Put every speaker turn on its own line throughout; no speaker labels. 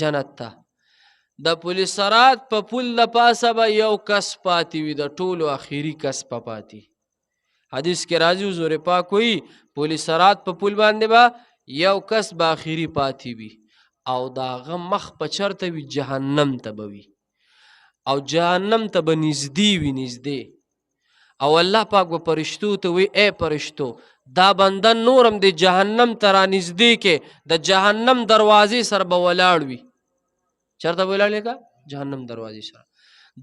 جنت ته. د پل صراط په پل د پاسه به یو کس پاتې وي، د ټولو اخیری کس په پاتې. حدیث کې راځي حضور پاک وایي پل صراط په پل باندې به یو کس به اخیری پاتې وي او د هغه مخ په چرته وي جهنم ته به وي او جهنم ته به نږدې وي نږدې. او الله پاک به فرشتو ته وی اے فرشتو دا بنده نورم د جهنم ته را نږدې کې د جهنم دروازې سره به ولاړ وي. چرته به ولاړ کا جهنم دروازې سره.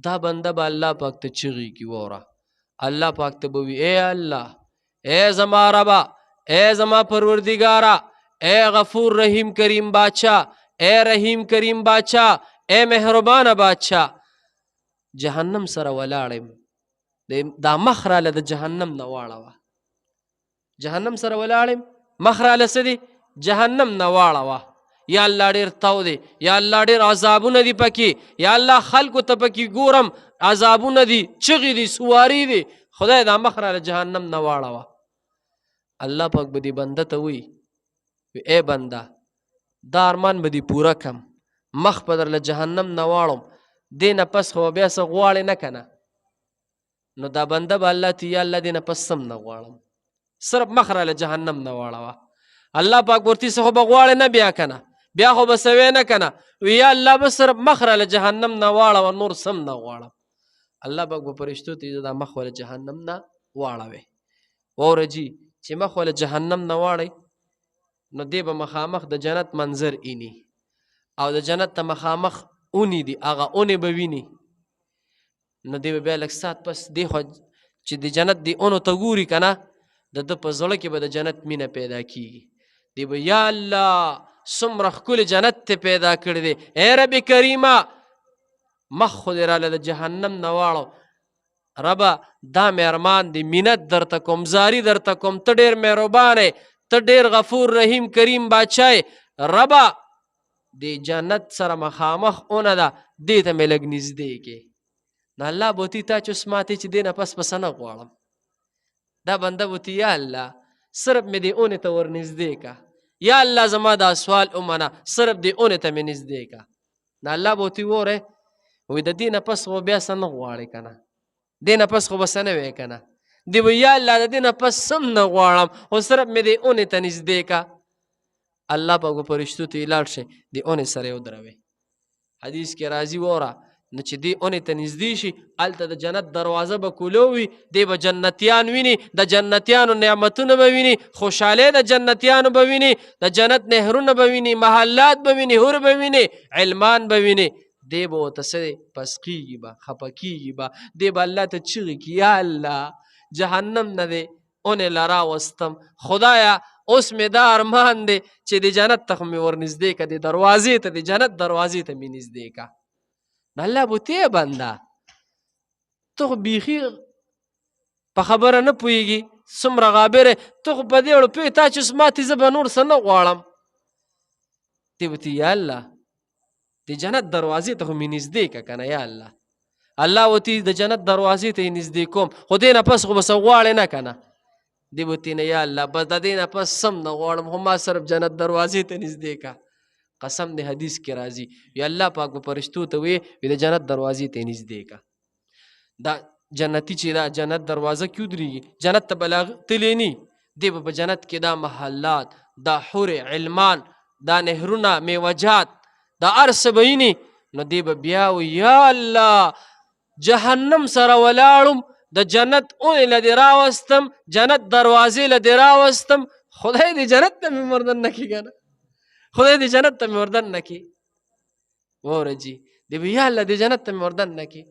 دا بنده به الله پاک ته چغې کی وره الله پاک ته به وی اے الله اے زما ربا اے زما پروردگارا اے غفور رحیم کریم بادشاہ اے رحیم کریم بادشاہ اے مهربان بادشاہ جهنم سره ولاړم دا مخ راله د جهنم نه واړوه. جهنم سره ولاړم مخ راله څه دی جهنم نه واړوه. یا الله ډېر تاو دی، یا الله ډېر عذابونه دي پکې، یا الله خلکو ته پکې ګورم عذابونه دي، چغې دي، سواري دي، خدای دا مخ راله جهنم نه واړوه. الله پاک به دې بنده ته وی اے بنده دا ارمان به دې پوره کم، مخ به درله جهنم نه واړم، دې نه پس خو بیا څه غواړې نه که نه. نو دا بنده به الله ته یا الله دې نه پس سم نه غواړم، صرف مخ راله جهنم نه واړوه. الله پاک ورته څه خو به غواړې نه بیا که نه، بیا خو به سوی نه که نه، یا الله به صرف مخ راله جهنم نه واړوه نور سم نه غواړم. الله پاک به فرشتو ته دا مخ واله جهنم نه واړوي. واوره جي چې مخ واله جهنم نه واړئ نو دی به مخامخ د جنت منظر اینی او د جنت ته مخامخ اونې دي هغه اونې به ویني. نو دی به بیا لږ ساعت پس دی خو چې د جنت دی اونو ته ګوري که نه د ده په زړه کې به د جنت مینه پیدا کېږي. دی به یا الله څومره ښکلې جنت ته پیدا کړی دی، ای رب کریمه مخ خو دې راله د جهنم نه واړو، ربه دا مې ارمان دی، منت درته کوم، زاری درته کوم، ته ډېر مهربان یې، ته ډېر غفور رحیم کریم بادشاه یې، ربه د جنت سره مخامخ اونه ده دې ته مې لږ نږدې کې. نو الله به ورته تا چې اوس ماتې چې دې نه پس پسه نه غواړم. دا بنده به ورته یا الله صرف مې دې اونې ته ور نږدې که، یا الله زما دا سوال ومنه صرف دې اونې ته مې نږدې که. نو الله به ورته ووری وایي د دې نه پس خو بیا څه نه غواړې که نه، دې نه پس خو به څه نه وی که نه. دی به یا الله د دې نه پس سم نه غواړم خو صرف مې دې اونې ته نږدې که. الله پاک به فرشتو ته لاړ شي د اونې سره یې ودروي. حدیث کې راځي وره نو چې دې اونې ته نږدې شي هلته د جنت دروازه به کولو وي، دی به جنتیان ویني، د جنتیانو نعمتونه به ویني، خوشحالۍ د جنتیانو به ویني، د جنت نهرونه به ویني، محلات به ویني، حور به ویني، علمان به ویني. دی به ورته څه دی پس کېږي به خفه کېږي به، دی به الله ته چغې کړي یا الله جهنم نه دی اونې له راوستم، خدایه اوس مې دا ارمان دی چې د جنت ته خو مې ور نږدې که، د دروازې ته د جنت دروازې ته مې نږدې که. نو الله به ته بنده ته خو بیخي په خبره نه پوهېږي، څومره غابر یې، ته خو په دې اړه پوهېږې تا چې اوس ماتې زه به نور څه نه غواړم. دی به ته یا الله د جنت دروازې ته خو مې نږدې که که نه یا الله. الله ورته د جنت دروازې ته یې نږدې کوم خو دې نه پس خو به څه غواړې نه که نه. دی به ورته نه یا الله بس د دې نه پس سم نه غواړم خو ما صرف جنت دروازې ته نږدې که. قسم د حدیث کې راځي وی الله پاک به فرشتو ته وی د جنت دروازې ته یې نږدې که. دا جنتي چې دا جنت دروازه کې ودرېږي جنت ته به تللی نی، دی به په جنت کې دا محلات، دا حور علمان، دا نهرونه، میوجات، دا هر څه به ویني. نو دی به بیا وی یا الله جهنم سره ولاړم د جنت اونې له دې راوستم، جنت دروازې له دې راوستم، خدای دې جنت ته مې مردن نه کړي که نه، خدای دې جنت ته مې وردن نه کړي. وره جي دی به یا الله دې جنت ته مې وردن نه کړي.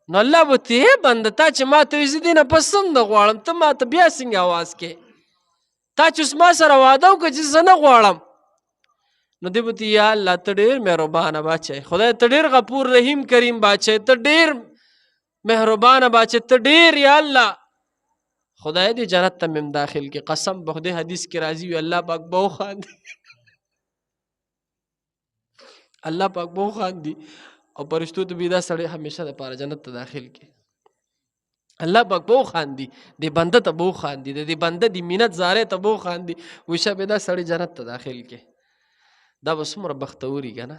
نو الله به ته بنده تا چې ما ته وایي زه دې نه پس هم نه غواړم، ته ما ته بیا څنګه اواز کې، تا چې اوس ما سره واده وکړه چې زه نه غواړم. نو دی به ته یا الله ته ډېر مهربانه بادشاه، خدای ته ډېر غفور رحیم کریم بادشاه، ته ډېر مهربانه بادشاه، ته ډېر یا الله خدای دې جنت ته مې داخل کې. قسم به خدای حدیث کې راځي وي الله پاک به وخاندي الله پاک به وخاندي او فرشتو ته به دا سړی همیشه دپاره جنت ته داخل کې. الله پاک به وخاندي دې بنده ته به وخاندي، د دې بنده د منت زارې ته به وخاندي وایي شه به دا سړی جنت ته داخل کې. دا به څومره بختوري که نه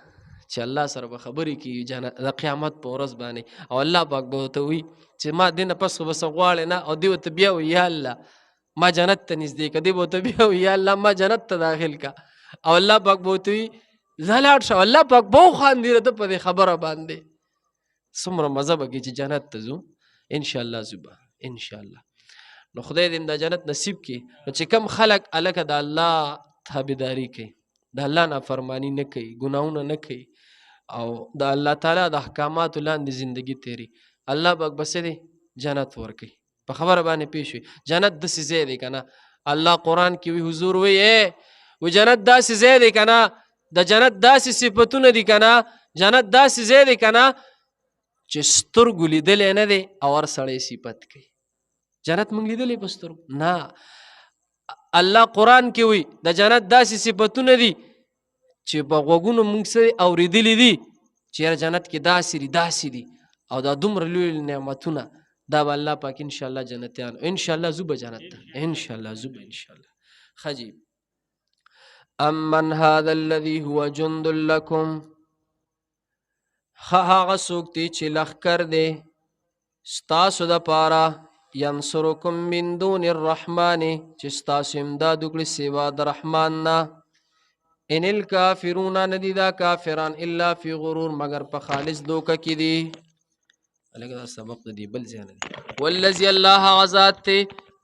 چې الله سره به خبرې کېږي د قیامت په ورځ باندې او الله پاک به ورته وي چې ما دې نه پس خو به څه غواړې نه او دې ورته بیا وي یا الله ما جنت ته نږدې که دې به ورته بیا وي یا الله ما جنت ته داخل کا او الله پاک به ورته وي ځه لاړ شه الله پاک به وخاندي راته په دې خبره باندې څومره مزه به کړي چې جنت ته ځو انشاءالله ځو به انشاءالله نو خدای دې د جنت نصیب کړي نو چې کم خلک هلکه د الله تابعداري کوي د الله نافرماني نه کوي ګناهونه نه کوي او د الله تعالی د احکاماتو لاندې زندگی تیری الله پاک به څه دی جنت ورکوي په خبره باندې پوه شوې جنت داسې ځای دی که نه الله قرآن کې وي حضور وی و جنت داسې ځای دی که نه د جنت داسې صفتونه دي که نه جنت داسې ځای دی که نه چې سترګو لیدلی نه دی او هر سړی صفت کوي جنت موږ لیدلی په سترګو نه الله قرآن کې وي د جنت داسې صفتونه دي چې په غوږونو موږ څه اورېدلي دي چې یاره جنت کې داسې دي او دا دومره لوی نعمتونه دا به الله پاک انشاءالله جنتیان انشاءالله زو به جنت ته انشاءالله زو به انشاءالله خجیب امن هذا الذي هو جند لكم هغه څوک دی چې لښکر دی ستاسو دپاره ینصرکم من دون الرحمن چې ستاسو امداد وکړي سوا د رحمان نه ان الکافرون ندی دا کافران الا فی غرور مگر په خالص دوکه کې دي لکه دا سبق د دې بل ځای نه دی والذي الله غزات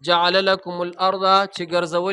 جعل لكم الارض چې ګرځولې